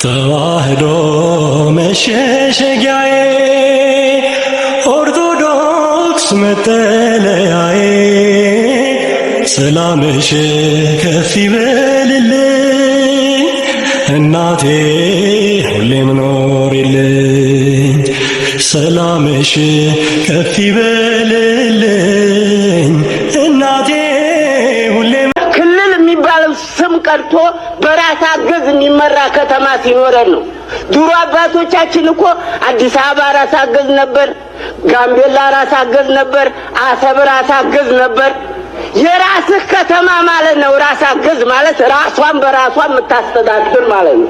ተዋህዶ መሸሸጊያዬ ኦርቶዶክስ መጠለያዬ ሰላምሽ ከፍ ይበልልኝ እናቴ ሁሌም ኖሪልኝ ሰላምሽ ከፍ ይበልልኝ እናቴ ሁሌም ክልል የሚባለው ስም ቀርቶ በራስ አገዝ የሚመራ ከተማ ሲኖረን ነው። ድሮ አባቶቻችን እኮ አዲስ አበባ ራስ አገዝ ነበር፣ ጋምቤላ ራስ አገዝ ነበር፣ አሰብ ራስ አገዝ ነበር። የራስህ ከተማ ማለት ነው። ራስ አገዝ ማለት ራሷን በራሷ የምታስተዳድር ማለት ነው።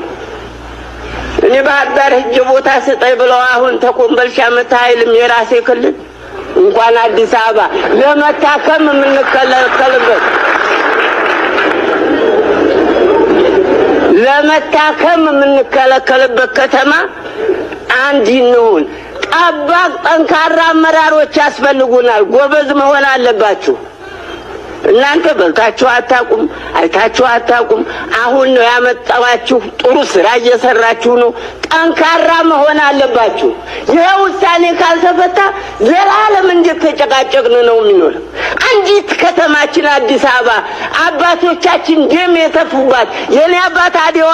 እኔ ባህር ዳር ሂጅ ቦታ ስጠኝ ብለው አሁን ተኮምበልሻ መታይልም የራሴ ክልል እንኳን አዲስ አበባ ለመታከም የምንከለከልበት ከተማ አንድ ይሁን። ጠባቅ ጠንካራ አመራሮች ያስፈልጉናል። ጎበዝ መሆን አለባችሁ። እናንተ በልታችሁ አታቁም፣ አይታችሁ አታቁም። አሁን ነው ያመጣዋችሁ። ጥሩ ስራ እየሰራችሁ ነው። ጠንካራ መሆን አለባችሁ። ይሄ ውሳኔ ካልተፈታ ዘላለም እንዴት ተጨቃጨቅን ነው የሚኖር። አንዲት ከተማችን አዲስ አበባ አባቶቻችን ደም የተፉባት። የኔ አባት አድዋ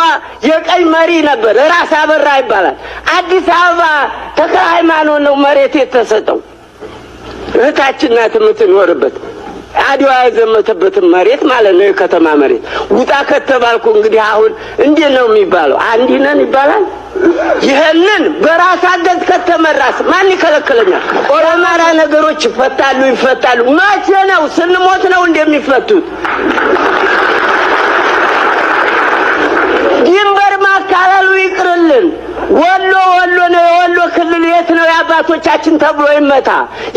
የቀይ መሪ ነበር፣ ራስ አበራ ይባላል። አዲስ አበባ ተክለ ሃይማኖት ነው መሬት የተሰጠው። እህታችን ናት የምትኖርበት። አድዋ የዘመተበትን መሬት ማለት ነው፣ የከተማ መሬት። ውጣ ከተባልኩ እንግዲህ አሁን እንዴት ነው የሚባለው? አንድ ነን ይባላል። ይሄንን በራስ አገዝ ከተመራስ ማን ይከለክለኛል? ኦሮማራ ነገሮች ይፈታሉ። መቼ ነው? ስንሞት ነው እንደሚፈቱት። ድንበር ማካለሉ ይቅርልን። ወሎ ነው። የወሎ ክልል የት ነው? የአባቶቻችን ተብሎ ይመታ።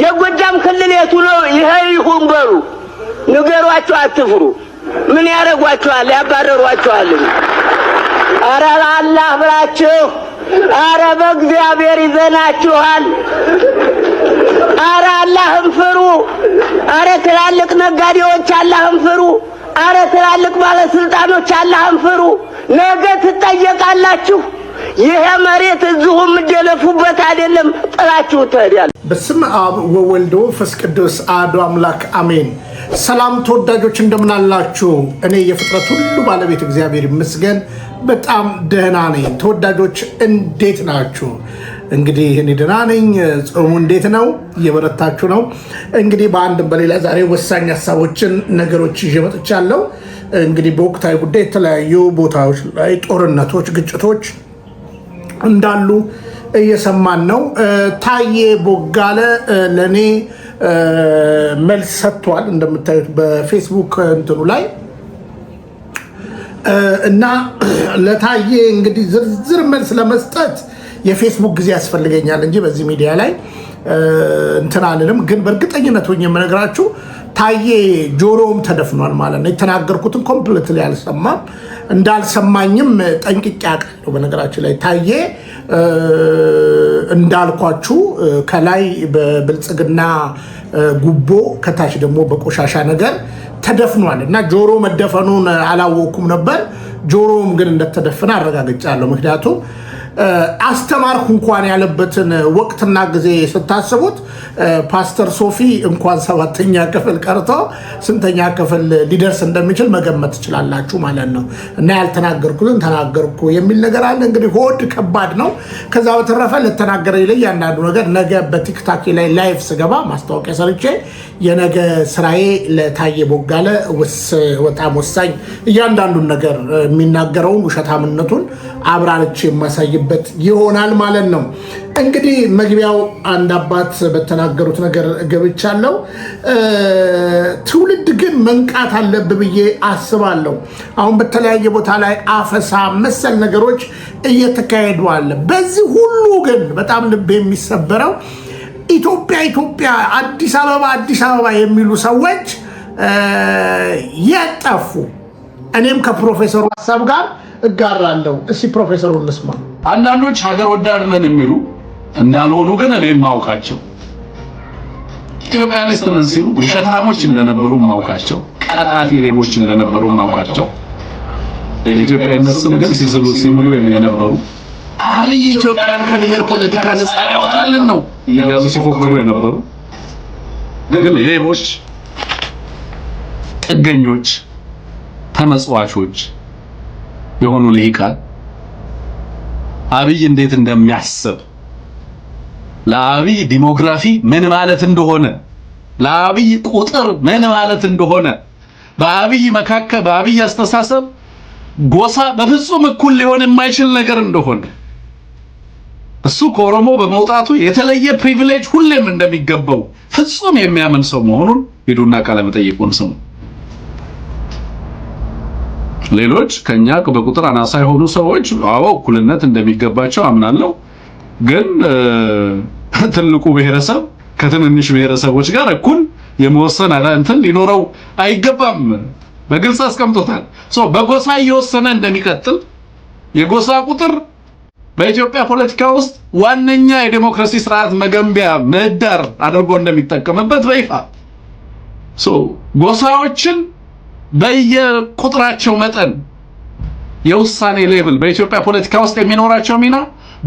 የጎጃም ክልል የቱ ነው? ይሄ ይሁን በሉ። ንገሯቸው፣ አትፍሩ። ምን ያረጓቸዋል? ያባረሯቸዋል። አረ ለአላህ ብላችሁ፣ አረ በእግዚአብሔር ይዘናችኋል። አረ አላህን ፍሩ። አረ ትላልቅ ነጋዴዎች አላህን ፍሩ። አረ ትላልቅ ባለስልጣኖች አላህን ፍሩ። ነገ ትጠየቃላችሁ። ይሄ መሬት እዚሁም እንደለፉበት አይደለም፣ ጥላችሁ ትሄዳላችሁ። በስመ አብ ወወልድ ወመንፈስ ቅዱስ አሐዱ አምላክ አሜን። ሰላም ተወዳጆች እንደምን አላችሁ? እኔ የፍጥረት ሁሉ ባለቤት እግዚአብሔር ይመስገን በጣም ደህና ነኝ። ተወዳጆች እንዴት ናችሁ? እንግዲህ እኔ ደህና ነኝ። ጾሙ እንዴት ነው? እየበረታችሁ ነው? እንግዲህ በአንድም በሌላ ዛሬ ወሳኝ ሀሳቦችን ነገሮች ይዤ መጥቻለሁ። እንግዲህ በወቅታዊ ጉዳይ የተለያዩ ቦታዎች ላይ ጦርነቶች፣ ግጭቶች እንዳሉ እየሰማን ነው። ታዬ ቦጋለ ለኔ መልስ ሰጥቷል እንደምታዩት በፌስቡክ እንትኑ ላይ እና ለታዬ እንግዲህ ዝርዝር መልስ ለመስጠት የፌስቡክ ጊዜ ያስፈልገኛል እንጂ በዚህ ሚዲያ ላይ እንትን አልልም። ግን በእርግጠኝነት ሆኜ የምነግራችሁ ታዬ ጆሮም ተደፍኗል ማለት ነው። የተናገርኩትን ኮምፕሊትሊ አልሰማም፣ እንዳልሰማኝም ጠንቅቄ አውቃለሁ። በነገራችን ላይ ታዬ እንዳልኳችሁ ከላይ በብልጽግና ጉቦ ከታች ደግሞ በቆሻሻ ነገር ተደፍኗል እና ጆሮ መደፈኑን አላወኩም ነበር። ጆሮም ግን እንደተደፈነ አረጋግጫለሁ። ምክንያቱም አስተማርኩ እንኳን ያለበትን ወቅትና ጊዜ ስታስቡት ፓስተር ሶፊ እንኳን 7ኛ ክፍል ቀርቶ ስንተኛ ክፍል ሊደርስ እንደሚችል መገመት ትችላላችሁ ማለት ነው። እና ያልተናገርኩትን ተናገርኩ የሚል ነገር አለ። እንግዲህ ሆድ ከባድ ነው። ከዛ በተረፈ ለተናገረ ላይ ያንዳንዱ ነገር ነገ በቲክታክ ላይ ላይቭ ስገባ ማስታወቂያ ሰርቼ የነገ ስራዬ ለታዬ ቦጋለ በጣም ወሳኝ እያንዳንዱን ነገር የሚናገረውን ውሸታምነቱን አብራርቼ የማሳይበት ይሆናል ማለት ነው። እንግዲህ መግቢያው አንድ አባት በተናገሩት ነገር ገብቻለሁ። ትውልድ ግን መንቃት አለብህ ብዬ አስባለሁ። አሁን በተለያየ ቦታ ላይ አፈሳ መሰል ነገሮች እየተካሄዱ አለ። በዚህ ሁሉ ግን በጣም ልብ የሚሰበረው ኢትዮጵያ አዲስ አበባ የሚሉ ሰዎች የጠፉ። እኔም ከፕሮፌሰሩ ሀሳብ ጋር እጋራለሁ። እስቲ ፕሮፌሰሩን እንስማ። አንዳንዶች ሀገር ወዳድ ነን የሚሉ እንዳልሆኑ ግን እኔ ማውቃቸው ኢትዮጵያውያን ነን ሲሉ ውሸታሞች እንደነበሩ ማውቃቸው፣ ቀጣፊ ሌቦች እንደነበሩ ማውቃቸው የኢትዮጵያዊነት ስም ግን ሲምሉ የነበሩ አብይ ኢትዮጵያን ከብሔር ፖለቲካ ነፃ ያወጣልን ነው እያሉ ሲፎክሩ የነበሩ ግን ሌቦች፣ ጥገኞች፣ ተመጽዋቾች የሆኑ ልሂቃን አብይ እንዴት እንደሚያስብ ለአብይ ዲሞግራፊ ምን ማለት እንደሆነ ለአብይ ቁጥር ምን ማለት እንደሆነ በአብይ መካከል በአብይ አስተሳሰብ ጎሳ በፍጹም እኩል ሊሆን የማይችል ነገር እንደሆነ እሱ ከኦሮሞ በመውጣቱ የተለየ ፕሪቪሌጅ ሁሌም እንደሚገባው ፍጹም የሚያምን ሰው መሆኑን ሄዱና ቃለ መጠይቁን ስሙ። ሌሎች ከኛ በቁጥር አናሳ የሆኑ ሰዎች አዎ እኩልነት እንደሚገባቸው አምናለሁ፣ ግን ትልቁ ብሔረሰብ ከትንንሽ ብሔረሰቦች ጋር እኩል የመወሰን እንትን ሊኖረው አይገባም በግልጽ አስቀምጦታል። በጎሳ እየወሰነ እንደሚቀጥል የጎሳ ቁጥር በኢትዮጵያ ፖለቲካ ውስጥ ዋነኛ የዲሞክራሲ ስርዓት መገንቢያ ምህዳር አድርጎ እንደሚጠቀምበት በይፋ ጎሳዎችን በየቁጥራቸው መጠን የውሳኔ ሌቭል በኢትዮጵያ ፖለቲካ ውስጥ የሚኖራቸው ሚና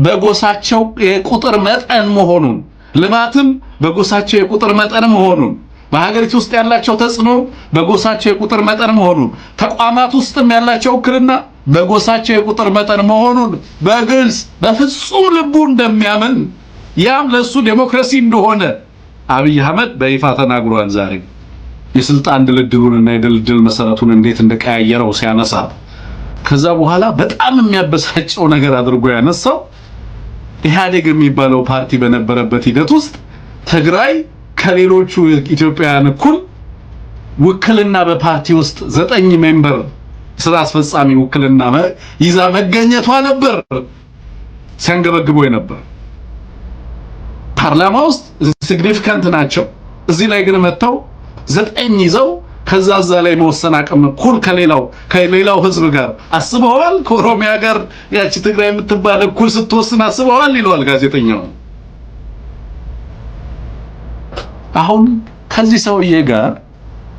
በጎሳቸው የቁጥር መጠን መሆኑን፣ ልማትም በጎሳቸው የቁጥር መጠን መሆኑን፣ በሀገሪቱ ውስጥ ያላቸው ተጽዕኖ በጎሳቸው የቁጥር መጠን መሆኑን፣ ተቋማት ውስጥም ያላቸው ውክልና በጎሳቸው የቁጥር መጠን መሆኑን በግልጽ በፍጹም ልቡ እንደሚያምን ያም ለሱ ዴሞክራሲ እንደሆነ አብይ አህመድ በይፋ ተናግሯል። ዛሬ የስልጣን ድልድሉንና የድልድል መሰረቱን እንዴት እንደቀያየረው ሲያነሳ ከዛ በኋላ በጣም የሚያበሳጨው ነገር አድርጎ ያነሳው ኢህአዴግ የሚባለው ፓርቲ በነበረበት ሂደት ውስጥ ትግራይ ከሌሎቹ ኢትዮጵያውያን እኩል ውክልና በፓርቲ ውስጥ 9 ሜምበር ስራ አስፈጻሚ ውክልና ይዛ መገኘቷ ነበር ሲያንገበግበው የነበር። ፓርላማ ውስጥ ሲግኒፊካንት ናቸው። እዚህ ላይ ግን መተው 9 ይዘው ከዛ ላይ መወሰን አቅም እኩል ከሌላው ህዝብ ጋር አስበዋል። ከኦሮሚያ ጋር ያቺ ትግራይ የምትባል እኩል ስትወስን አስበዋል ይለዋል ጋዜጠኛው። አሁን ከዚህ ሰውዬ ጋር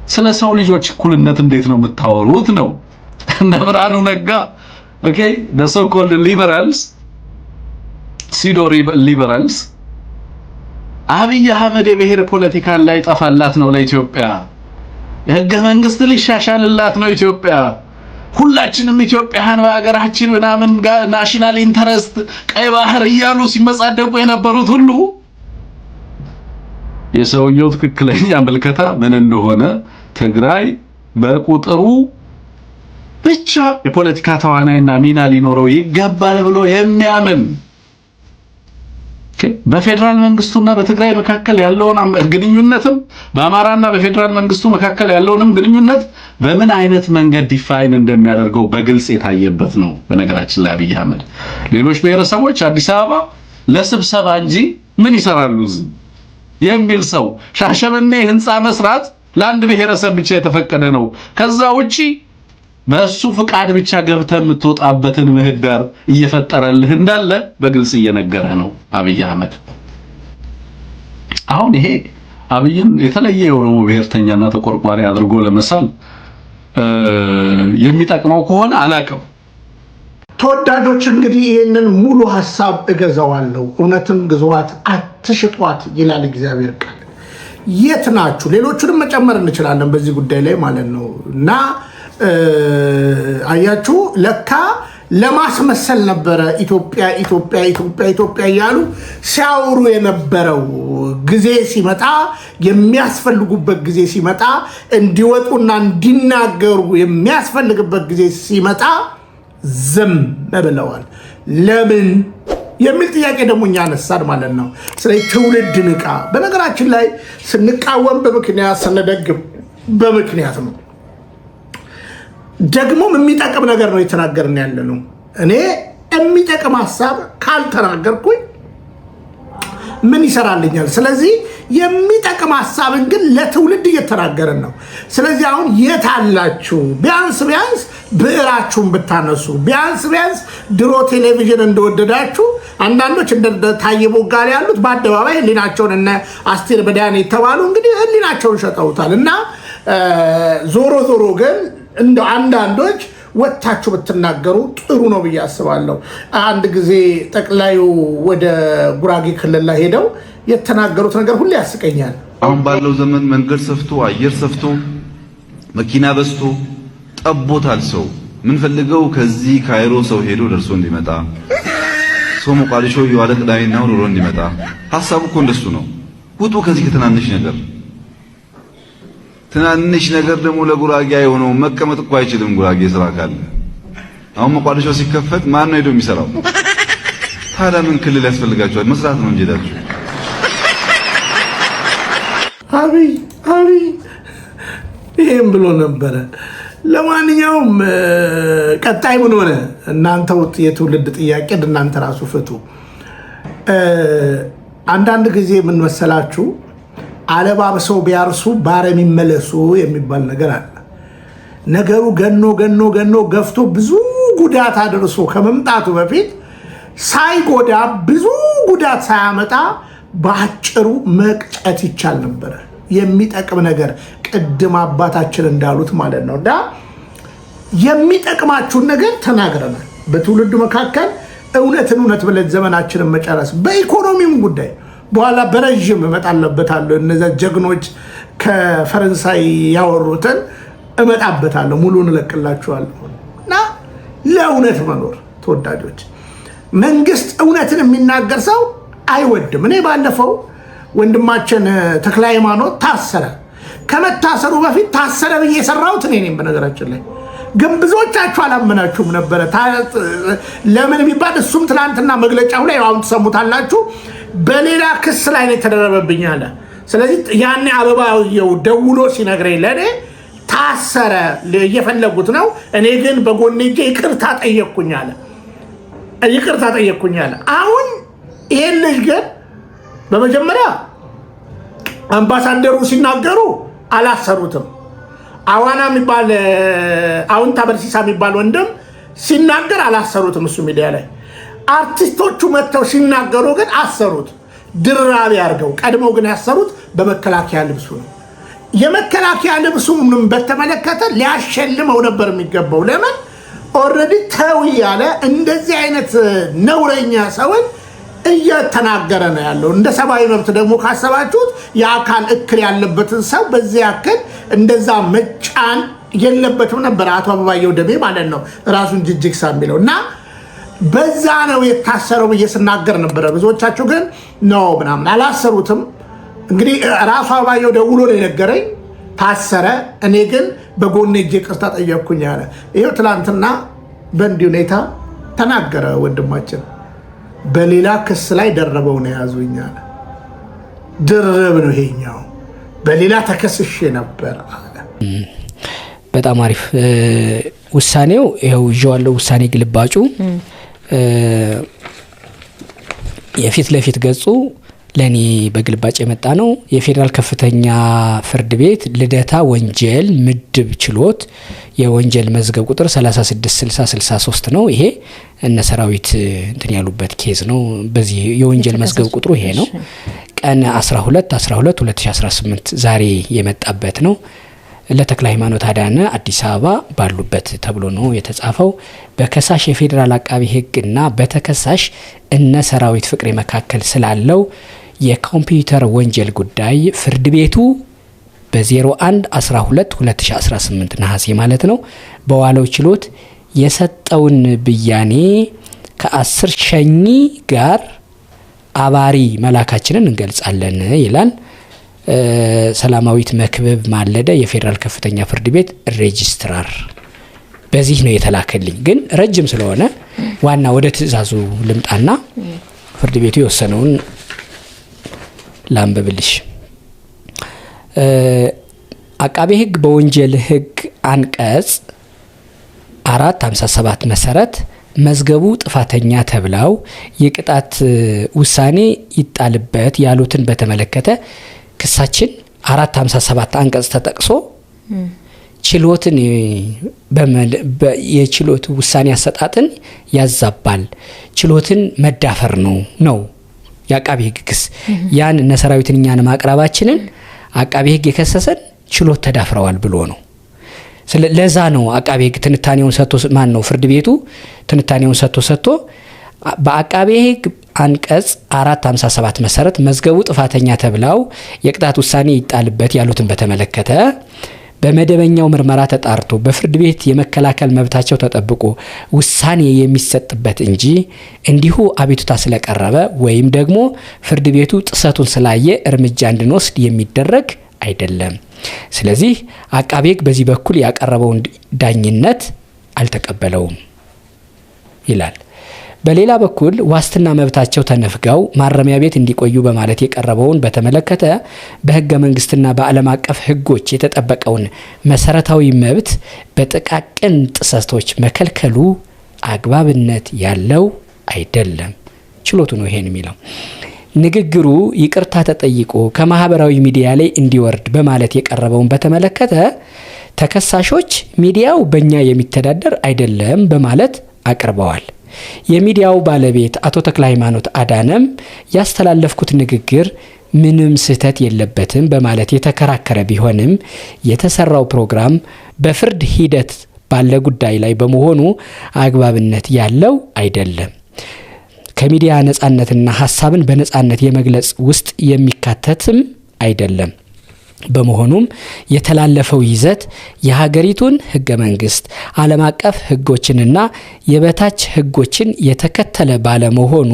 ስለ ሰው ልጆች እኩልነት እንዴት ነው የምታወሩት ነው? እነ ብርሃኑ ነጋ ኦኬ the so called liberals pseudo liberals አብይ አህመድ የብሔር ፖለቲካን ላይ ጠፋላት ነው ለኢትዮጵያ፣ የህገ መንግስት ሊሻሻልላት ነው ኢትዮጵያ፣ ሁላችንም ኢትዮጵያን በአገራችን ምናምን ናሽናል ኢንተረስት ቀይ ባህር እያሉ ሲመጻደቁ የነበሩት ሁሉ የሰውየው ትክክለኛ መልከታ ምን እንደሆነ ትግራይ በቁጥሩ ብቻ የፖለቲካ ተዋናይና ሚና ሊኖረው ይገባል ብሎ የሚያምን በፌደራል መንግስቱና በትግራይ መካከል ያለውን ግንኙነትም በአማራና በፌደራል መንግስቱ መካከል ያለውንም ግንኙነት በምን አይነት መንገድ ዲፋይን እንደሚያደርገው በግልጽ የታየበት ነው። በነገራችን ላይ አብይ አህመድ ሌሎች ብሔረሰቦች አዲስ አበባ ለስብሰባ እንጂ ምን ይሰራሉ የሚል ሰው ሻሸመኔ ህንፃ መስራት ለአንድ ብሔረሰብ ብቻ የተፈቀደ ነው፣ ከዛ ውጪ በሱ ፍቃድ ብቻ ገብተህ የምትወጣበትን ምህዳር እየፈጠረልህ እንዳለ በግልጽ እየነገረ ነው አብይ አህመድ። አሁን ይሄ አብይን የተለየ የኦሮሞ ብሔርተኛና ተቆርቋሪ አድርጎ ለመሳል የሚጠቅመው ከሆነ አላውቅም። ተወዳጆች እንግዲህ ይህንን ሙሉ ሐሳብ እገዛዋለሁ። እውነትን ግዙዋት አትሽጧት ይላል እግዚአብሔር ቃል። የት ናችሁ? ሌሎቹንም መጨመር እንችላለን በዚህ ጉዳይ ላይ ማለት ነው። እና አያችሁ ለካ ለማስመሰል ነበረ ኢትዮጵያ ኢትዮጵያ ኢትዮጵያ ኢትዮጵያ እያሉ ሲያወሩ የነበረው። ጊዜ ሲመጣ የሚያስፈልጉበት ጊዜ ሲመጣ እንዲወጡና እንዲናገሩ የሚያስፈልግበት ጊዜ ሲመጣ ዝም ብለዋል። ለምን የሚል ጥያቄ ደግሞ እኛ አነሳን ማለት ነው። ስለዚህ ትውልድ ንቃ። በነገራችን ላይ ስንቃወም በምክንያት ስንደግም በምክንያት ነው። ደግሞም የሚጠቅም ነገር ነው የተናገርን ያለ ነው። እኔ የሚጠቅም ሐሳብ ካልተናገርኩኝ ምን ይሰራልኛል? ስለዚህ የሚጠቅም ሐሳብን ግን ለትውልድ እየተናገርን ነው። ስለዚህ አሁን የት አላችሁ? ቢያንስ ብዕራችሁን ብታነሱ፣ ቢያንስ ድሮ ቴሌቪዥን እንደወደዳችሁ አንዳንዶች እንደ ታዬ ቦጋለ ያሉት በአደባባይ ህሊናቸውን እነ አስቴር በዳኔ የተባሉ እንግዲህ ህሊናቸውን ሸጠውታል። እና ዞሮ ግን እንደ አንዳንዶች ወታችሁ ብትናገሩ ጥሩ ነው ብዬ አስባለሁ። አንድ ጊዜ ጠቅላዩ ወደ ጉራጌ ክልል ላይ ሄደው የተናገሩት ነገር ሁሉ ያስቀኛል። አሁን ባለው ዘመን መንገድ ሰፍቶ አየር ሰፍቶ መኪና በዝቶ ጠቦታል። ሰው ምን ፈልገው ከዚህ ካይሮ ሰው ሄዶ ደርሶ እንዲመጣ ሰው ሞቃዲሾ የዋለ ቅዳሜና እሑድ እንዲመጣ ሐሳቡ እኮ እንደሱ ነው። ውጡ ከዚህ ትናንሽ ነገር ደግሞ ለጉራጌ የሆነው መቀመጥ እኮ አይችልም። ጉራጌ ስራ ካለ አሁን ሞቃዲሾ ሲከፈት ማን ነው ሄዶ የሚሰራው? ታዲያ ምን ክልል ያስፈልጋቸዋል? መስራት ነው እንጂ ሄዳችሁ። አብይ ይሄን ብሎ ነበረ። ለማንኛውም ቀጣይ ምን ሆነ? እናንተው የትውልድ ጥያቄ እናንተ ራሱ ፍቱ። አንዳንድ ጊዜ ምን መሰላችሁ አለባብሰው ቢያርሱ ባረም ይመለሱ የሚባል ነገር አለ። ነገሩ ገኖ ገፍቶ ብዙ ጉዳት አድርሶ ከመምጣቱ በፊት ሳይጎዳ ብዙ ጉዳት ሳያመጣ በአጭሩ መቅጨት ይቻል ነበር። የሚጠቅም ነገር ቅድም አባታችን እንዳሉት ማለት ነው። እና የሚጠቅማችሁን ነገር ተናግረናል። በትውልዱ መካከል እውነት ብለን ዘመናችንን መጨረስ በኢኮኖሚም ጉዳይ በኋላ በረጅም እመጣለበታለሁ። እነዛ ጀግኖች ከፈረንሳይ ያወሩትን እመጣበታለሁ፣ ሙሉን እለቅላችኋለሁ። እና ለእውነት መኖር ተወዳጆች፣ መንግስት እውነትን የሚናገር ሰው አይወድም። እኔ ባለፈው ወንድማችን ተክለ ሃይማኖት ታሰረ። ከመታሰሩ በፊት ታሰረ ብዬ የሰራሁት እኔ ነኝ። በነገራችን ላይ ግን ብዙዎቻችሁ አላመናችሁም ነበረ። ለምን የሚባል እሱም ትናንትና መግለጫው ላይ አሁን ትሰሙታላችሁ። በሌላ ክስ ላይ ነው የተደረበብኝ አለ። ስለዚህ ያኔ አበባየው ደውሎ ሲነግረኝ ለኔ ታሰረ እየፈለጉት ነው፣ እኔ ግን በጎኔ ይቅርታ ጠየቅኩኝ አለ። አሁን ይሄን ልጅ ግን በመጀመሪያ አምባሳደሩ ሲናገሩ አላሰሩትም። አዋና የሚባል አሁን ታበርሲሳ የሚባል ወንድም ሲናገር አላሰሩትም። እሱ ሚዲያ ላይ አርቲስቶቹ መጥተው ሲናገሩ ግን አሰሩት። ድራቢ አድርገው ቀድመው ግን ያሰሩት በመከላከያ ልብሱ ነው። የመከላከያ ልብሱንም በተመለከተ ሊያሸልመው ነበር የሚገባው። ለምን ኦልሬዲ ተው ያለ እንደዚህ አይነት ነውረኛ ሰውን እየተናገረ ነው ያለው። እንደ ሰብአዊ መብት ደግሞ ካሰባችሁት የአካል እክል ያለበትን ሰው በዚህ ያክል እንደዛ መጫን የለበትም ነበር። አቶ አበባየው ደሜ ማለት ነው ራሱን ጅጅግሳ የሚለው እና በዛ ነው የታሰረው ብዬ ስናገር ነበረ። ብዙዎቻችሁ ግን ነው ምናምን አላሰሩትም። እንግዲህ ራሱ አበባየው ደውሎ ነው የነገረኝ ታሰረ፣ እኔ ግን በጎኔ እጄ ይቅርታ ጠየቅኩኝ አለ። ይሄው ትላንትና በእንዲህ ሁኔታ ተናገረ ወንድማችን። በሌላ ክስ ላይ ደረበው ነው ያዙኝ አለ። ድርብ ነው ይሄኛው፣ በሌላ ተከስሼ ነበር አለ። በጣም አሪፍ ውሳኔው ይሄው ይዋለው ውሳኔ ግልባጩ የፊት ለፊት ገጹ ለኔ በግልባጭ የመጣ ነው። የፌዴራል ከፍተኛ ፍርድ ቤት ልደታ ወንጀል ምድብ ችሎት የወንጀል መዝገብ ቁጥር 366063 ነው። ይሄ እነ ሰራዊት እንትን ያሉበት ኬዝ ነው። በዚህ የወንጀል መዝገብ ቁጥሩ ይሄ ነው። ቀን 12/12/2018 ዛሬ የመጣበት ነው። ለተክለ ሃይማኖት አዳነ አዲስ አበባ ባሉበት ተብሎ ነው የተጻፈው። በከሳሽ የፌዴራል አቃቢ ሕግና በተከሳሽ እነ ሰራዊት ፍቅሬ መካከል ስላለው የኮምፒውተር ወንጀል ጉዳይ ፍርድ ቤቱ በ01/12/2018 ነሐሴ ማለት ነው በዋለው ችሎት የሰጠውን ብያኔ ከ10 ሸኚ ጋር አባሪ መላካችንን እንገልጻለን ይላል። ሰላማዊት መክበብ ማለደ የፌዴራል ከፍተኛ ፍርድ ቤት ሬጅስትራር። በዚህ ነው የተላከልኝ። ግን ረጅም ስለሆነ ዋና ወደ ትዕዛዙ ልምጣና ፍርድ ቤቱ የወሰነውን ላንብብልሽ። አቃቤ ሕግ በወንጀል ሕግ አንቀጽ 457 መሰረት መዝገቡ ጥፋተኛ ተብለው የቅጣት ውሳኔ ይጣልበት ያሉትን በተመለከተ ክሳችን 457 አንቀጽ ተጠቅሶ ችሎትን የችሎት ውሳኔ አሰጣጥን ያዛባል፣ ችሎትን መዳፈር ነው የአቃቤ ሕግ ክስ። ያን እነ ሰራዊትን እኛን ማቅረባችንን አቃቤ ሕግ የከሰሰን ችሎት ተዳፍረዋል ብሎ ነው። ለዛ ነው አቃቤ ሕግ ትንታኔውን ሰጥቶ ማን ነው ፍርድ ቤቱ ትንታኔውን ሰጥቶ በአቃቤ ሕግ አንቀጽ 457 መሰረት መዝገቡ ጥፋተኛ ተብለው የቅጣት ውሳኔ ይጣልበት ያሉትን በተመለከተ በመደበኛው ምርመራ ተጣርቶ በፍርድ ቤት የመከላከል መብታቸው ተጠብቆ ውሳኔ የሚሰጥበት እንጂ እንዲሁ አቤቱታ ስለቀረበ ወይም ደግሞ ፍርድ ቤቱ ጥሰቱን ስላየ እርምጃ እንድንወስድ የሚደረግ አይደለም። ስለዚህ አቃቤ ሕግ በዚህ በኩል ያቀረበውን ዳኝነት አልተቀበለውም ይላል። በሌላ በኩል ዋስትና መብታቸው ተነፍገው ማረሚያ ቤት እንዲቆዩ በማለት የቀረበውን በተመለከተ በሕገ መንግስትና በዓለም አቀፍ ሕጎች የተጠበቀውን መሰረታዊ መብት በጥቃቅን ጥሰቶች መከልከሉ አግባብነት ያለው አይደለም። ችሎቱ ነው ይሄን የሚለው። ንግግሩ ይቅርታ ተጠይቆ ከማህበራዊ ሚዲያ ላይ እንዲወርድ በማለት የቀረበውን በተመለከተ ተከሳሾች ሚዲያው በእኛ የሚተዳደር አይደለም በማለት አቅርበዋል። የሚዲያው ባለቤት አቶ ተክለ ሃይማኖት አዳነም ያስተላለፍኩት ንግግር ምንም ስህተት የለበትም በማለት የተከራከረ ቢሆንም የተሰራው ፕሮግራም በፍርድ ሂደት ባለ ጉዳይ ላይ በመሆኑ አግባብነት ያለው አይደለም፣ ከሚዲያ ነጻነትና ሐሳብን በነጻነት የመግለጽ ውስጥ የሚካተትም አይደለም። በመሆኑም የተላለፈው ይዘት የሀገሪቱን ሕገ መንግስት፣ ዓለም አቀፍ ሕጎችንና የበታች ሕጎችን የተከተለ ባለመሆኑ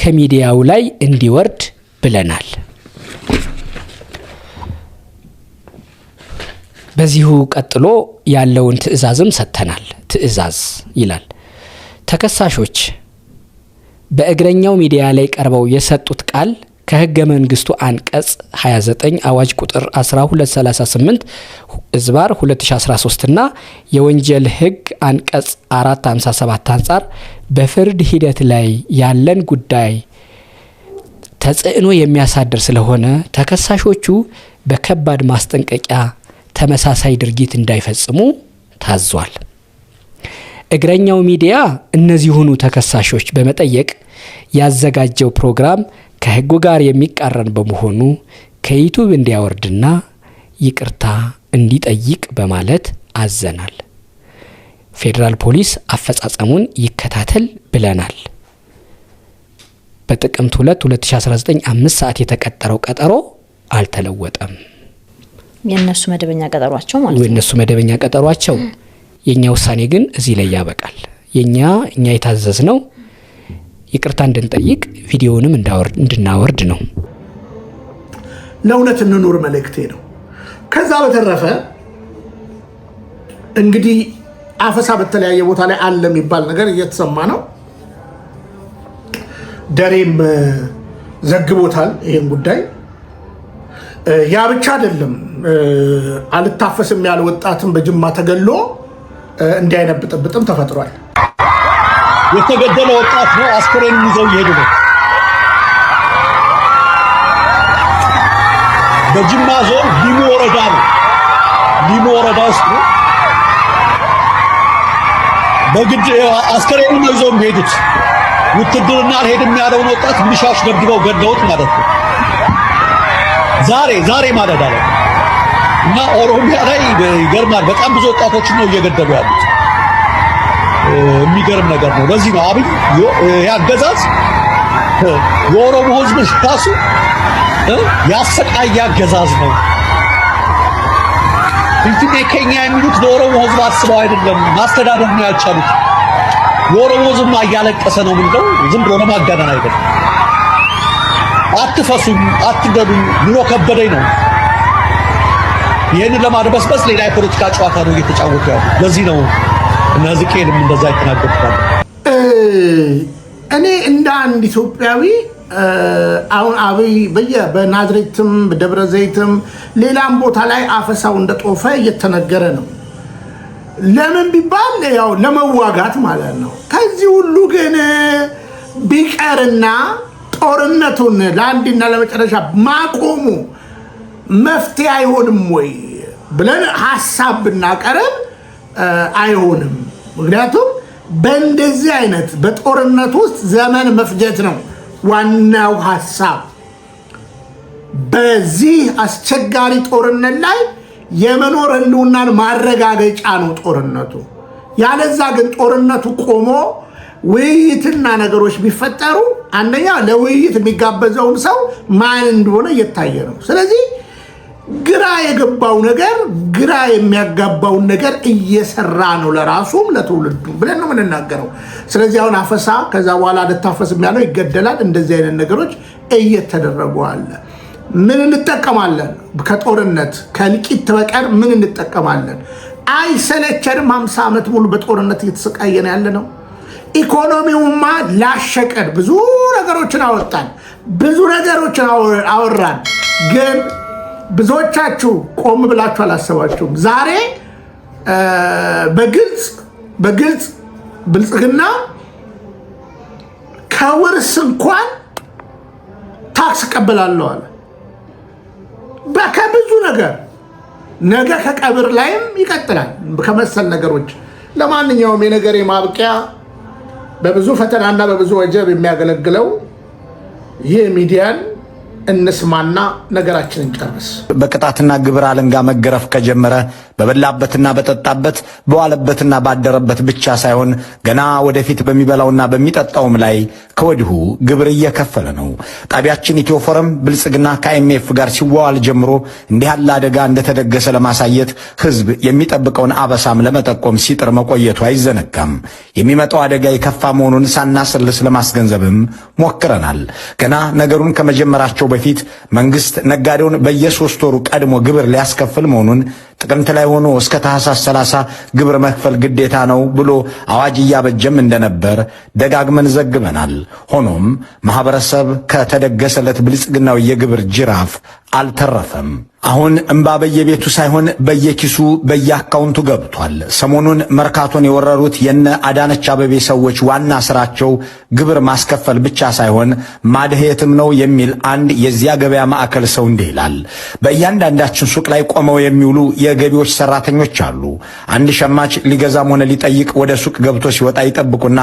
ከሚዲያው ላይ እንዲወርድ ብለናል። በዚሁ ቀጥሎ ያለውን ትዕዛዝም ሰጥተናል። ትዕዛዝ ይላል ተከሳሾች በእግረኛው ሚዲያ ላይ ቀርበው የሰጡት ቃል ከሕገ መንግስቱ አንቀጽ 29 አዋጅ ቁጥር 1238 ዝባር 2013 እና የወንጀል ሕግ አንቀጽ 457 አንጻር በፍርድ ሂደት ላይ ያለን ጉዳይ ተጽዕኖ የሚያሳድር ስለሆነ ተከሳሾቹ በከባድ ማስጠንቀቂያ ተመሳሳይ ድርጊት እንዳይፈጽሙ ታዟል። እግረኛው ሚዲያ እነዚሁኑ ተከሳሾች በመጠየቅ ያዘጋጀው ፕሮግራም ከሕጉ ጋር የሚቃረን በመሆኑ ከዩቲዩብ እንዲያወርድና ይቅርታ እንዲጠይቅ በማለት አዘናል። ፌዴራል ፖሊስ አፈጻጸሙን ይከታተል ብለናል። በጥቅምት 2 2019 5 ሰዓት የተቀጠረው ቀጠሮ አልተለወጠም። የነሱ መደበኛ ቀጠሯቸው ማለት ነው። የነሱ መደበኛ ቀጠሯቸው። የኛ ውሳኔ ግን እዚህ ላይ ያበቃል። እኛ የታዘዝነው ይቅርታ እንድንጠይቅ ቪዲዮውንም እንድናወርድ ነው። ለእውነት እንኑር መልእክቴ ነው። ከዛ በተረፈ እንግዲህ አፈሳ በተለያየ ቦታ ላይ አለ የሚባል ነገር እየተሰማ ነው። ደሬም ዘግቦታል ይህን ጉዳይ። ያ ብቻ አይደለም። አልታፈስም ያለ ወጣትን በጅማ ተገሎ እንዲያይነብጥብጥም ተፈጥሯል። የተገደለ ወጣት ነው። አስከሬኑን ይዘው እየሄዱ ነው። በጅማ ዞን ሊሙ ወረዳ ነው። ሊሙ ወረዳ ውስጥ ነው። በግድ አስከሬኑን ይዘው የሚሄዱት ውትድርና አልሄድም ያለውን ወጣት ሚሊሻዎች ደብድበው ገድለውት ማለት ነው። ዛሬ ማለዳ ላይ እና ኦሮሚያ ላይ ይገርማል። በጣም ብዙ ወጣቶችን ነው እየገደሉ ያሉት። የሚገርም ነገር ነው። ለዚህ ነው አብይ ያገዛዝ የኦሮሞ ሕዝብ ራሱ ያሰቃየ አገዛዝ ነው። እንትን ከኛ የሚሉት ለኦሮሞ ሕዝብ አስበው አይደለም፣ ማስተዳደር ነው ያልቻሉት። የኦሮሞ ሕዝብ እያለቀሰ ነው ምንድነው? ዝም ብሎ ለማጋነን አይደለም። አትፈሱም፣ አትገዱም፣ ኑሮ ከበደኝ ነው። ይህንን ለማድበስበስ ሌላ የፖለቲካ ጨዋታ ነው እየተጫወቱ ያሉ። ለዚህ ነው እነዚህ ቄልም እንደዛ ይተናገሩታል። እኔ እንደ አንድ ኢትዮጵያዊ አሁን አብይ በናዝሬትም በደብረ ዘይትም ሌላም ቦታ ላይ አፈሳው እንደጦፈ እየተነገረ ነው። ለምን ቢባል ያው ለመዋጋት ማለት ነው። ከዚህ ሁሉ ግን ቢቀርና ጦርነቱን ለአንድና ለመጨረሻ ማቆሙ መፍትሄ አይሆንም ወይ ብለን ሀሳብ ብናቀርብ አይሆንም። ምክንያቱም በእንደዚህ አይነት በጦርነት ውስጥ ዘመን መፍጀት ነው ዋናው ሀሳብ። በዚህ አስቸጋሪ ጦርነት ላይ የመኖር ህልውናን ማረጋገጫ ነው ጦርነቱ። ያለዛ ግን ጦርነቱ ቆሞ ውይይትና ነገሮች ቢፈጠሩ አንደኛ ለውይይት የሚጋበዘውን ሰው ማን እንደሆነ እየታየ ነው። ስለዚህ ግራ የገባው ነገር ግራ የሚያጋባውን ነገር እየሰራ ነው ለራሱም ለትውልዱ ብለን ነው የምንናገረው። ስለዚህ አሁን አፈሳ ከዛ በኋላ አልታፈስም ያለው ይገደላል። እንደዚህ አይነት ነገሮች እየተደረጉ አለ። ምን እንጠቀማለን? ከጦርነት ከልቂት በቀር ምን እንጠቀማለን? አይሰለቸንም? 50 ዓመት ሙሉ በጦርነት እየተሰቃየን ያለ ነው። ኢኮኖሚውማ ላሸቀን ብዙ ነገሮችን አወጣን፣ ብዙ ነገሮችን አወራን። ግን ብዙዎቻችሁ ቆም ብላችሁ አላሰባችሁም። ዛሬ በግልጽ ብልጽግና ከውርስ እንኳን ታክስ ቀበላለሁ አለ። ከብዙ ነገር ነገ ከቀብር ላይም ይቀጥላል ከመሰል ነገሮች። ለማንኛውም የነገሬ ማብቂያ በብዙ ፈተናና በብዙ ወጀብ የሚያገለግለው ይህ ሚዲያን እንስማና ነገራችንን ጨርስ። በቅጣትና ግብር አለንጋ መገረፍ ከጀመረ በበላበትና በጠጣበት በዋለበትና ባደረበት ብቻ ሳይሆን ገና ወደፊት በሚበላውና በሚጠጣውም ላይ ከወዲሁ ግብር እየከፈለ ነው። ጣቢያችን ኢትዮ ፎረም ብልጽግና ከአይኤምኤፍ ጋር ሲዋዋል ጀምሮ እንዲህ ያለ አደጋ እንደተደገሰ ለማሳየት ህዝብ የሚጠብቀውን አበሳም ለመጠቆም ሲጥር መቆየቱ አይዘነጋም። የሚመጣው አደጋ የከፋ መሆኑን ሳናስልስ ለማስገንዘብም ሞክረናል። ገና ነገሩን ከመጀመራቸው በፊት መንግስት ነጋዴውን በየ3 ወሩ ቀድሞ ግብር ሊያስከፍል መሆኑን ጥቅምት ላይ ሆኖ እስከ ታህሳስ 30 ግብር መክፈል ግዴታ ነው ብሎ አዋጅ እያበጀም እንደነበር ደጋግመን ዘግበናል። ሆኖም ማህበረሰብ ከተደገሰለት ብልጽግናው የግብር ጅራፍ አልተረፈም። አሁን እንባ በየቤቱ ሳይሆን በየኪሱ በየአካውንቱ ገብቷል። ሰሞኑን መርካቶን የወረሩት የነ አዳነች አበቤ ሰዎች ዋና ስራቸው ግብር ማስከፈል ብቻ ሳይሆን ማድሄትም ነው የሚል አንድ የዚያ ገበያ ማዕከል ሰው እንዲህ ይላል። በእያንዳንዳችን ሱቅ ላይ ቆመው የሚውሉ የገቢዎች ሰራተኞች አሉ። አንድ ሸማች ሊገዛም ሆነ ሊጠይቅ ወደ ሱቅ ገብቶ ሲወጣ ይጠብቁና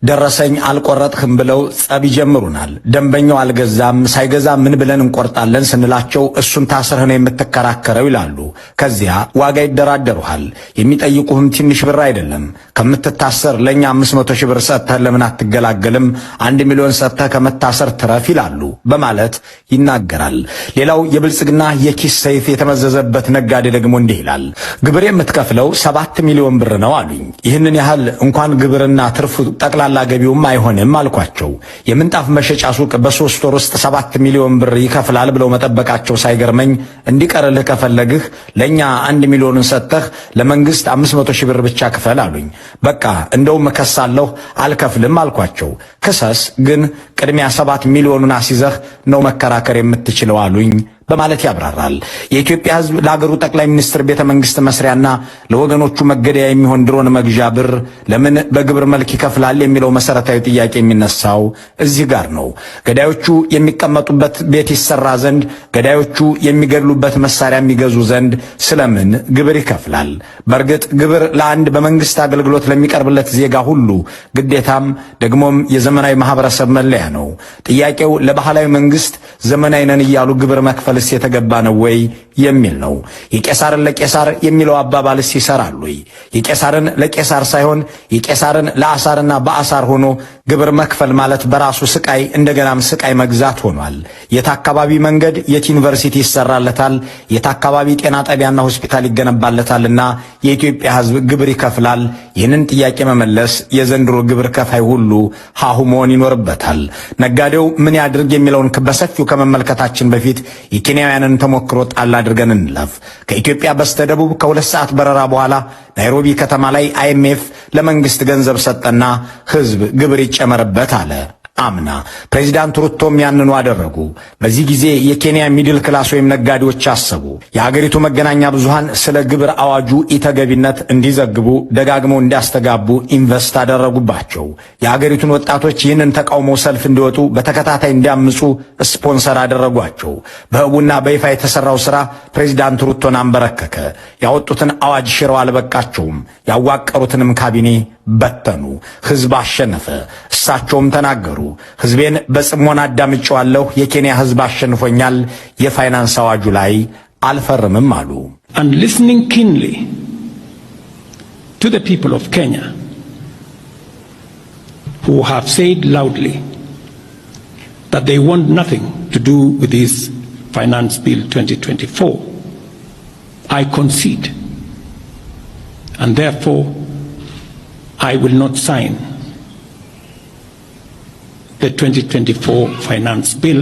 ደረሰኝ አልቆረጥህም ብለው ጸብ ይጀምሩናል። ደንበኛው አልገዛም፣ ሳይገዛ ምን ብለን እንቆርጣለን ስንላቸው እሱን ታስረህ ነው የምትከራከረው ይላሉ። ከዚያ ዋጋ ይደራደሩሃል። የሚጠይቁህም ትንሽ ብር አይደለም። ከምትታሰር ለኛ 500 ሺህ ብር ሰጥተህ ለምን አትገላገልም? 1 ሚሊዮን ሰጥተህ ከመታሰር ትረፍ ይላሉ በማለት ይናገራል። ሌላው የብልጽግና የኪስ ሰይፍ የተመዘዘበት ነጋዴ ደግሞ እንዲህ ይላል። ግብር የምትከፍለው 7 ሚሊዮን ብር ነው አሉኝ። ይህንን ያህል እንኳን ግብርና ትርፉ ጠቅላላ ገቢውም አይሆንም አልኳቸው። የምንጣፍ መሸጫ ሱቅ በ3 ወር ውስጥ 7 ሚሊዮን ብር ይከፍላል ብለው መጠበቃቸው ሳይገርመኝ እንዲቀርልህ ከፈለግህ ለኛ 1 ሚሊዮንን ሰጥተህ ለመንግስት 500 ሺህ ብር ብቻ ክፈል አሉኝ። በቃ እንደውም እከሳለሁ አልከፍልም አልኳቸው። ክሰስ፣ ግን ቅድሚያ 7 ሚሊዮኑን አስይዘህ ነው መከራከር የምትችለው አሉኝ በማለት ያብራራል። የኢትዮጵያ ሕዝብ ለሀገሩ ጠቅላይ ሚኒስትር ቤተ መንግስት መስሪያና ለወገኖቹ መገደያ የሚሆን ድሮን መግዣ ብር ለምን በግብር መልክ ይከፍላል የሚለው መሰረታዊ ጥያቄ የሚነሳው እዚህ ጋር ነው። ገዳዮቹ የሚቀመጡበት ቤት ይሰራ ዘንድ፣ ገዳዮቹ የሚገድሉበት መሳሪያ የሚገዙ ዘንድ ስለምን ግብር ይከፍላል? በእርግጥ ግብር ለአንድ በመንግስት አገልግሎት ለሚቀርብለት ዜጋ ሁሉ ግዴታም ደግሞም የዘመናዊ ማህበረሰብ መለያ ነው። ጥያቄው ለባህላዊ መንግስት ዘመናዊ ነን እያሉ ግብር መክፈል የተገባ ነው ወይ የሚል ነው። የቄሳርን ለቄሳር የሚለው አባባልስ ይሰራል ወይ? የቄሳርን ለቄሳር ሳይሆን የቄሳርን ለአሳርና በአሳር ሆኖ ግብር መክፈል ማለት በራሱ ስቃይ እንደገናም ስቃይ መግዛት ሆኗል። የት አካባቢ መንገድ የት ዩኒቨርሲቲ ይሰራለታል፣ የት አካባቢ ጤና ጣቢያና ሆስፒታል ይገነባለታልና የኢትዮጵያ ሕዝብ ግብር ይከፍላል? ይህንን ጥያቄ መመለስ የዘንድሮ ግብር ከፋይ ሁሉ ሀሁ መሆን ይኖርበታል። ነጋዴው ምን ያድርግ የሚለውን በሰፊው ከመመልከታችን በፊት የኬንያውያንን ተሞክሮ ጣል አድርገን እንለፍ። ከኢትዮጵያ በስተደቡብ ከ2 ሰዓት በረራ በኋላ ናይሮቢ ከተማ ላይ አይኤምኤፍ ለመንግስት ገንዘብ ሰጠና ህዝብ ግብር ይጨመርበት አለ። አምና ፕሬዚዳንት ሩቶም ያንኑ አደረጉ። በዚህ ጊዜ የኬንያ ሚድል ክላስ ወይም ነጋዴዎች አሰቡ። የሀገሪቱ መገናኛ ብዙሃን ስለ ግብር አዋጁ ኢተገቢነት እንዲዘግቡ ደጋግመው እንዲያስተጋቡ ኢንቨስት አደረጉባቸው። የሀገሪቱን ወጣቶች ይህንን ተቃውሞ ሰልፍ እንዲወጡ በተከታታይ እንዲያምፁ ስፖንሰር አደረጓቸው። በህቡና በይፋ የተሰራው ስራ ፕሬዚዳንት ሩቶን አንበረከከ። ያወጡትን አዋጅ ሽረው አልበቃቸውም። ያዋቀሩትንም ካቢኔ በተኑ። ህዝብ አሸነፈ። እሳቸውም ተናገሩ። ህዝቤን በጽሞና አዳምጬዋለሁ። የኬንያ ህዝብ አሸንፎኛል። የፋይናንስ አዋጁ ላይ አልፈርምም አሉ። and listening keenly to the people of Kenya who have said loudly that they want nothing to do with this Finance Bill 2024, I concede, and therefore I will not sign the 2024 Finance Bill.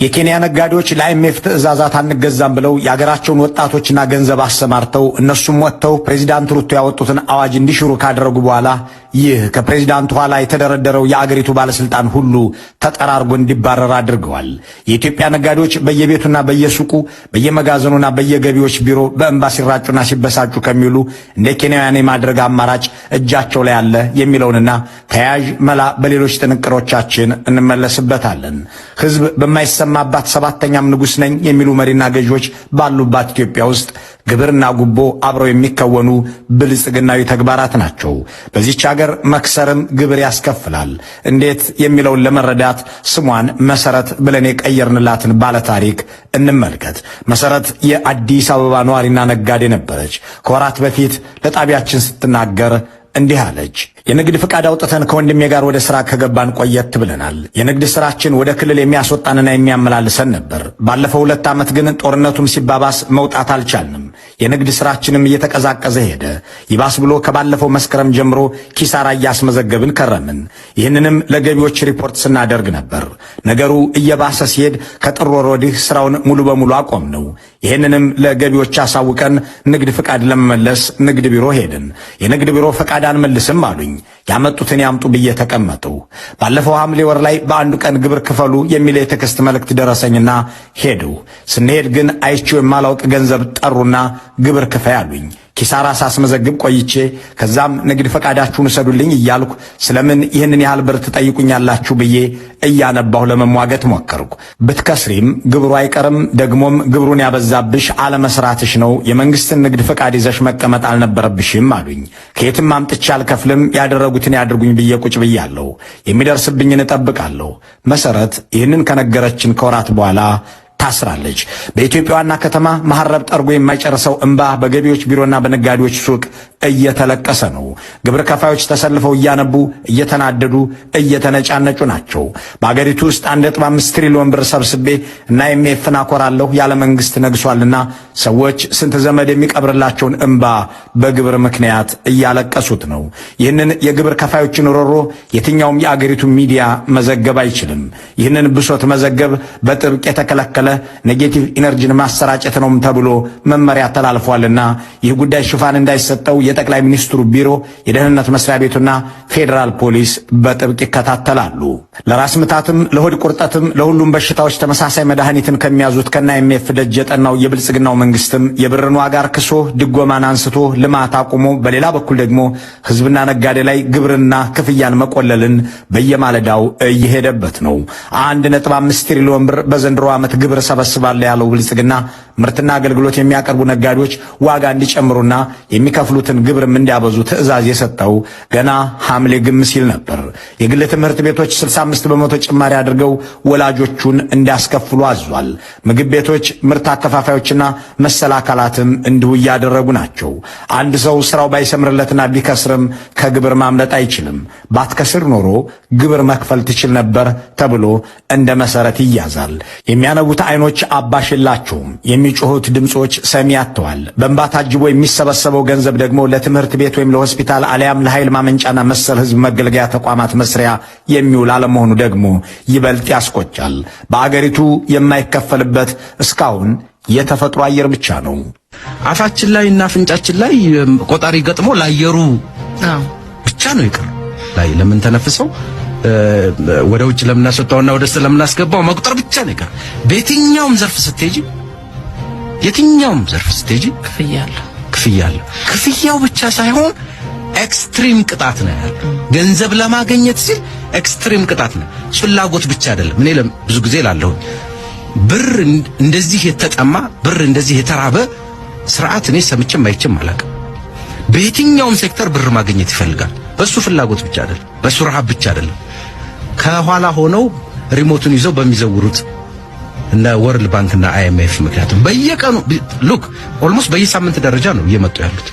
የኬንያ ነጋዴዎች ለአይኤምኤፍ ትዕዛዛት አንገዛም ብለው የሀገራቸውን ወጣቶችና ገንዘብ አሰማርተው እነሱም ወጥተው ፕሬዚዳንት ሩቶ ያወጡትን አዋጅ እንዲሽሩ ካደረጉ በኋላ ይህ ከፕሬዚዳንቱ ኋላ የተደረደረው የአገሪቱ ባለስልጣን ሁሉ ተጠራርጎ እንዲባረር አድርገዋል። የኢትዮጵያ ነጋዴዎች በየቤቱና በየሱቁ በየመጋዘኑና በየገቢዎች ቢሮ በእንባ ሲራጩና ሲበሳጩ ከሚሉ እንደ ኬንያውያን የማድረግ አማራጭ እጃቸው ላይ አለ የሚለውንና ተያያዥ መላ በሌሎች ጥንቅሮቻችን እንመለስበታለን። ህዝብ በማይሰማባት ሰባተኛም ንጉሥ ነኝ የሚሉ መሪና ገዢዎች ባሉባት ኢትዮጵያ ውስጥ ግብርና ጉቦ አብረው የሚከወኑ ብልጽግናዊ ተግባራት ናቸው። በዚህች ሀገር መክሰርም ግብር ያስከፍላል። እንዴት የሚለውን ለመረዳት ስሟን መሰረት ብለን የቀየርንላትን ባለታሪክ እንመልከት። መሰረት የአዲስ አበባ ነዋሪና ነጋዴ ነበረች። ከወራት በፊት ለጣቢያችን ስትናገር እንዲህ አለች። የንግድ ፍቃድ አውጥተን ከወንድሜ ጋር ወደ ሥራ ከገባን ቆየት ብለናል። የንግድ ሥራችን ወደ ክልል የሚያስወጣንና የሚያመላልሰን ነበር። ባለፈው 2 ዓመት ግን ጦርነቱም ሲባባስ መውጣት አልቻልንም። የንግድ ሥራችንም እየተቀዛቀዘ ሄደ። ይባስ ብሎ ከባለፈው መስከረም ጀምሮ ኪሳራ እያስመዘገብን ከረምን። ይህንንም ለገቢዎች ሪፖርት ስናደርግ ነበር። ነገሩ እየባሰ ሲሄድ ከጥር ወር ወዲህ ሥራውን ሙሉ በሙሉ አቆም ነው። ይህንንም ለገቢዎች አሳውቀን ንግድ ፍቃድ ለመመለስ ንግድ ቢሮ ሄድን። የንግድ ቢሮ ፍቃድ አንመልስም አሉኝ። ያመጡትን ያምጡ ብዬ ተቀመጡ። ባለፈው ሐምሌ ወር ላይ በአንዱ ቀን ግብር ክፈሉ የሚል የቴክስት መልእክት ደረሰኝና ሄዱ። ስንሄድ ግን አይቼው የማላውቅ ገንዘብ ጠሩና ግብር ክፈይ አሉኝ። ኪሳራ ሳስመዘግብ ቆይቼ ከዛም ንግድ ፈቃዳችሁን ሰዱልኝ እያልኩ ስለምን ይህንን ያህል ብር ትጠይቁኛላችሁ ብዬ እያነባሁ ለመሟገት ሞከርኩ። ብትከስሪም ግብሩ አይቀርም፣ ደግሞም ግብሩን ያበዛብሽ አለመስራትሽ ነው። የመንግስትን ንግድ ፈቃድ ይዘሽ መቀመጥ አልነበረብሽም አሉኝ። ከየትም አምጥቼ አልከፍልም፣ ያደረጉትን ያድርጉኝ ብዬ ቁጭ ብያለሁ። የሚደርስብኝን እጠብቃለሁ። መሰረት ይህንን ከነገረችን ከወራት በኋላ ታስራለች። በኢትዮጵያ ዋና ከተማ መሐረብ ጠርጎ የማይጨርሰው እንባ በገቢዎች ቢሮና በነጋዴዎች ሱቅ እየተለቀሰ ነው። ግብር ከፋዮች ተሰልፈው እያነቡ እየተናደዱ እየተነጫነጩ ናቸው። በአገሪቱ ውስጥ 1.5 ትሪሊዮን ብር ሰብስቤ እና አይኤምኤፍን አኮራለሁ ያለ መንግስት ነግሷልና ሰዎች ስንት ዘመድ የሚቀብርላቸውን እንባ በግብር ምክንያት እያለቀሱት ነው። ይህንን የግብር ከፋዮችን ሮሮ የትኛውም የአገሪቱ ሚዲያ መዘገብ አይችልም። ይህንን ብሶት መዘገብ በጥብቅ የተከለከለ ኔጌቲቭ ኢነርጂን ማሰራጨት ነው ተብሎ መመሪያ ተላልፏልና ይህ ጉዳይ ሽፋን እንዳይሰጠው የጠቅላይ ሚኒስትሩ ቢሮ፣ የደህንነት መስሪያ ቤቱና ፌዴራል ፖሊስ በጥብቅ ይከታተላሉ። ለራስ ምታትም ለሆድ ቁርጠትም ለሁሉም በሽታዎች ተመሳሳይ መድኃኒትን ከሚያዙት ከና አይኤምኤፍ ደጅ የጠናው የብልጽግናው መንግስትም የብርን ዋጋ አርክሶ ድጎማን አንስቶ ልማት አቁሞ በሌላ በኩል ደግሞ ህዝብና ነጋዴ ላይ ግብርና ክፍያን መቆለልን በየማለዳው እየሄደበት ነው። 1.5 ትሪሊዮን ብር በዘንድሮ ዓመት ግብር ሰበስባለ ያለው ብልጽግና ምርትና አገልግሎት የሚያቀርቡ ነጋዴዎች ዋጋ እንዲጨምሩና የሚከፍሉትን ግብርም እንዲያበዙ ትዕዛዝ የሰጠው ገና ሐምሌ ግም ሲል ነበር። የግል ትምህርት ቤቶች 65 በመቶ ጭማሪ አድርገው ወላጆቹን እንዲያስከፍሉ አዟል። ምግብ ቤቶች፣ ምርት አከፋፋዮችና መሰል አካላትም እንዲሁ እያደረጉ ናቸው። አንድ ሰው ስራው ባይሰምርለትና ቢከስርም ከግብር ማምለጥ አይችልም። ባትከስር ኖሮ ግብር መክፈል ትችል ነበር ተብሎ እንደ መሰረት ይያዛል። የሚያነቡት አይኖች አባሽ የላቸውም። የሚጮሁት ድምጾች ሰሚ አጥተዋል። በእንባ ታጅቦ የሚሰበሰበው ገንዘብ ደግሞ ለትምህርት ቤት ወይም ለሆስፒታል አሊያም ለኃይል ማመንጫና መሰል ህዝብ መገልገያ ተቋማት መስሪያ የሚውል አለመሆኑ ደግሞ ይበልጥ ያስቆጫል። በአገሪቱ የማይከፈልበት እስካሁን የተፈጥሮ አየር ብቻ ነው። አፋችን ላይ እና አፍንጫችን ላይ ቆጣሪ ገጥሞ ለአየሩ ብቻ ነው ይቀር ላይ ለምን ተነፍሰው ወደ ውጭ ለምናስወጣውና ወደ ውስጥ ለምናስገባው መቁጠር ብቻ ነው ይቀር። በየትኛውም ዘርፍ ስትሄጂ ክፍያለሁ። ክፍያው ብቻ ሳይሆን ኤክስትሪም ቅጣት ነው ያለው። ገንዘብ ለማግኘት ሲል ኤክስትሪም ቅጣት ነው። ፍላጎት ብቻ አይደለም። እኔ ብዙ ጊዜ ላለሁ ብር እንደዚህ የተጠማ ብር እንደዚህ የተራበ ስርዓት እኔ ሰምቼም አይቼም አላውቅም። በየትኛውም ሴክተር ብር ማግኘት ይፈልጋል። በሱ ፍላጎት ብቻ አይደለም፣ በሱ ረሃብ ብቻ አይደለም። ከኋላ ሆነው ሪሞቱን ይዘው በሚዘውሩት እና ወርልድ ባንክና አይኤምኤፍ ምክንያቱም በየቀኑ ሉክ ኦልሞስት በየሳምንት ደረጃ ነው እየመጡ ያሉት።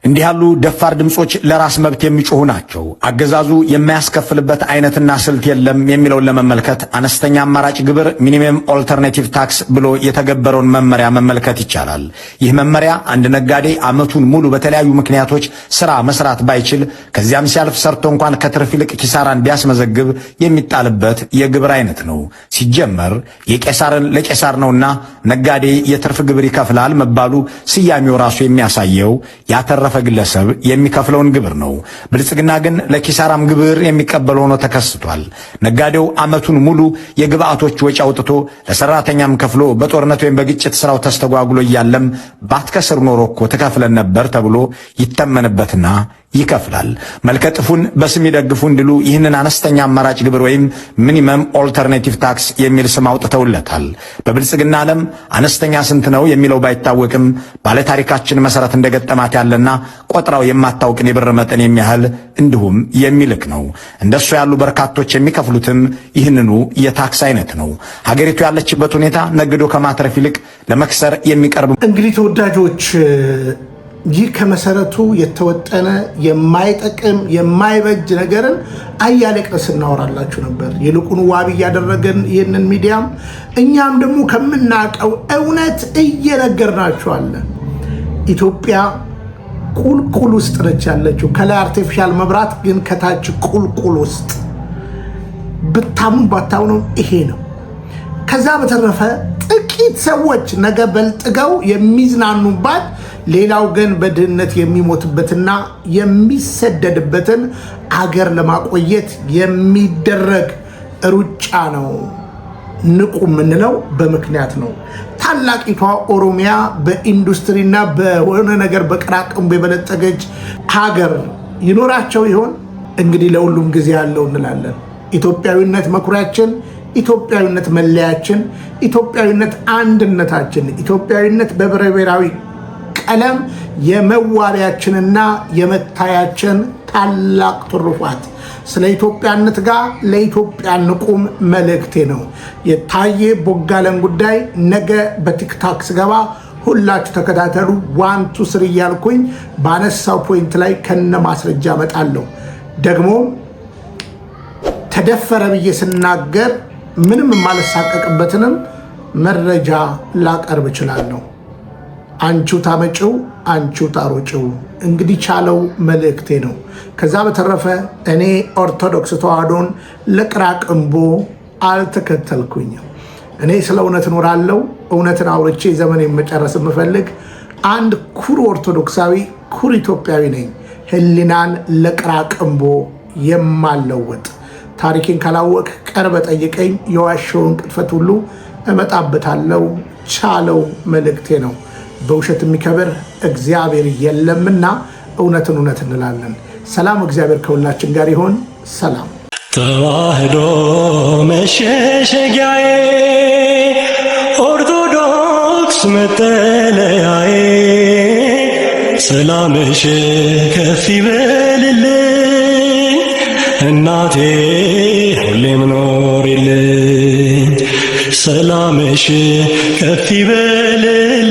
እንዲህ ያሉ ደፋር ድምጾች ለራስ መብት የሚጮሁ ናቸው። አገዛዙ የማያስከፍልበት አይነትና ስልት የለም የሚለውን ለመመልከት አነስተኛ አማራጭ ግብር ሚኒመም ኦልተርኔቲቭ ታክስ ብሎ የተገበረውን መመሪያ መመልከት ይቻላል። ይህ መመሪያ አንድ ነጋዴ ዓመቱን ሙሉ በተለያዩ ምክንያቶች ስራ መስራት ባይችል ከዚያም ሲያልፍ ሰርቶ እንኳን ከትርፍ ይልቅ ኪሳራን ቢያስመዘግብ የሚጣልበት የግብር አይነት ነው። ሲጀመር የቄሳርን ለቄሳር ነውና ነጋዴ የትርፍ ግብር ይከፍላል መባሉ ስያሜው ራሱ የሚያሳየው ያተረፈ ግለሰብ የሚከፍለውን ግብር ነው። ብልጽግና ግን ለኪሳራም ግብር የሚቀበል ሆኖ ተከስቷል። ነጋዴው ዓመቱን ሙሉ የግብአቶች ወጪ አውጥቶ ለሰራተኛም ከፍሎ በጦርነት ወይም በግጭት ስራው ተስተጓጉሎ እያለም ባትከስር ኖሮ እኮ ተከፍለን ነበር ተብሎ ይተመንበትና ይከፍላል። መልከጥፉን በስም ይደግፉ እንዲሉ ይህንን አነስተኛ አማራጭ ግብር ወይም ሚኒመም ኦልተርኔቲቭ ታክስ የሚል ስም አውጥተውለታል። በብልጽግና ዓለም አነስተኛ ስንት ነው የሚለው ባይታወቅም ባለታሪካችን መሰረት እንደገጠማት ያለና ቆጥራው የማታውቅን የብር መጠን የሚያህል እንዲሁም የሚልክ ነው። እንደሱ ያሉ በርካቶች የሚከፍሉትም ይህንኑ የታክስ አይነት ነው። ሀገሪቱ ያለችበት ሁኔታ ነግዶ ከማትረፍ ይልቅ ለመክሰር የሚቀርብ እንግዲህ ተወዳጆች ይህ ከመሰረቱ የተወጠነ የማይጠቅም የማይበጅ ነገርን አያሌ ቅረስ እናወራላችሁ ነበር። ይልቁን ዋቢ እያደረገን ይህንን ሚዲያም እኛም ደግሞ ከምናውቀው እውነት እየነገርናችኋለን። ኢትዮጵያ ቁልቁል ውስጥ ነች ያለችው። ከላይ አርቲፊሻል መብራት ግን ከታች ቁልቁል ውስጥ ብታምኑ ባታምኑ ይሄ ነው። ከዛ በተረፈ ጥቂት ሰዎች ነገ በልጥገው የሚዝናኑባት ሌላው ግን በድህነት የሚሞትበትና የሚሰደድበትን አገር ለማቆየት የሚደረግ ሩጫ ነው። ንቁ የምንለው በምክንያት ነው። ታላቂቷ ኦሮሚያ በኢንዱስትሪና በሆነ ነገር በቅራቅንቦ የበለጸገች ሀገር ይኖራቸው ይሆን? እንግዲህ ለሁሉም ጊዜ ያለው እንላለን። ኢትዮጵያዊነት መኩሪያችን፣ ኢትዮጵያዊነት መለያችን፣ ኢትዮጵያዊነት አንድነታችን፣ ኢትዮጵያዊነት በህብረ ብሔራዊ ቀለም የመዋቢያችንና የመታያችን ታላቅ ትሩፋት። ስለ ኢትዮጵያነት ጋር ለኢትዮጵያ ንቁም መልእክቴ ነው። የታዬ ቦጋለን ጉዳይ ነገ በቲክታክ ስገባ ሁላችሁ ተከታተሉ። 1 2 3 እያልኩኝ ባነሳው ፖይንት ላይ ከነ ማስረጃ እመጣለሁ። ደግሞ ተደፈረ ብዬ ስናገር ምንም የማልሳቀቅበትንም መረጃ ላቀርብ እችላለሁ። አንቺው ታመጪው አንቺው ታሮጪው እንግዲህ ቻለው መልእክቴ ነው። ከዛ በተረፈ እኔ ኦርቶዶክስ ተዋህዶን ለቅራቅንቦ አልተከተልኩኝም። እኔ ስለ እውነት እኖራለሁ። እውነትን አውርቼ ዘመን መጨረስ የምፈልግ አንድ ኩሩ ኦርቶዶክሳዊ ኩሩ ኢትዮጵያዊ ነኝ። ህሊናን ለቅራቅንቦ የማለወጥ ታሪኬን ካላወቅ ቀርበ ጠይቀኝ። የዋሸውን ቅጥፈት ሁሉ እመጣበታለሁ። ቻለው መልእክቴ ነው። በውሸት የሚከብር እግዚአብሔር የለምና እውነትን እውነት እንላለን። ሰላም፣ እግዚአብሔር ከሁላችን ጋር ይሆን። ሰላም። ተዋህዶ መሸሸጊያዬ፣ ኦርቶዶክስ መጠለያዬ፣ ሰላምሽ ከፍ ይበልልኝ እናቴ ሁሌም ኖሪልኝ። ሰላምሽ ከፍ ይበልልኝ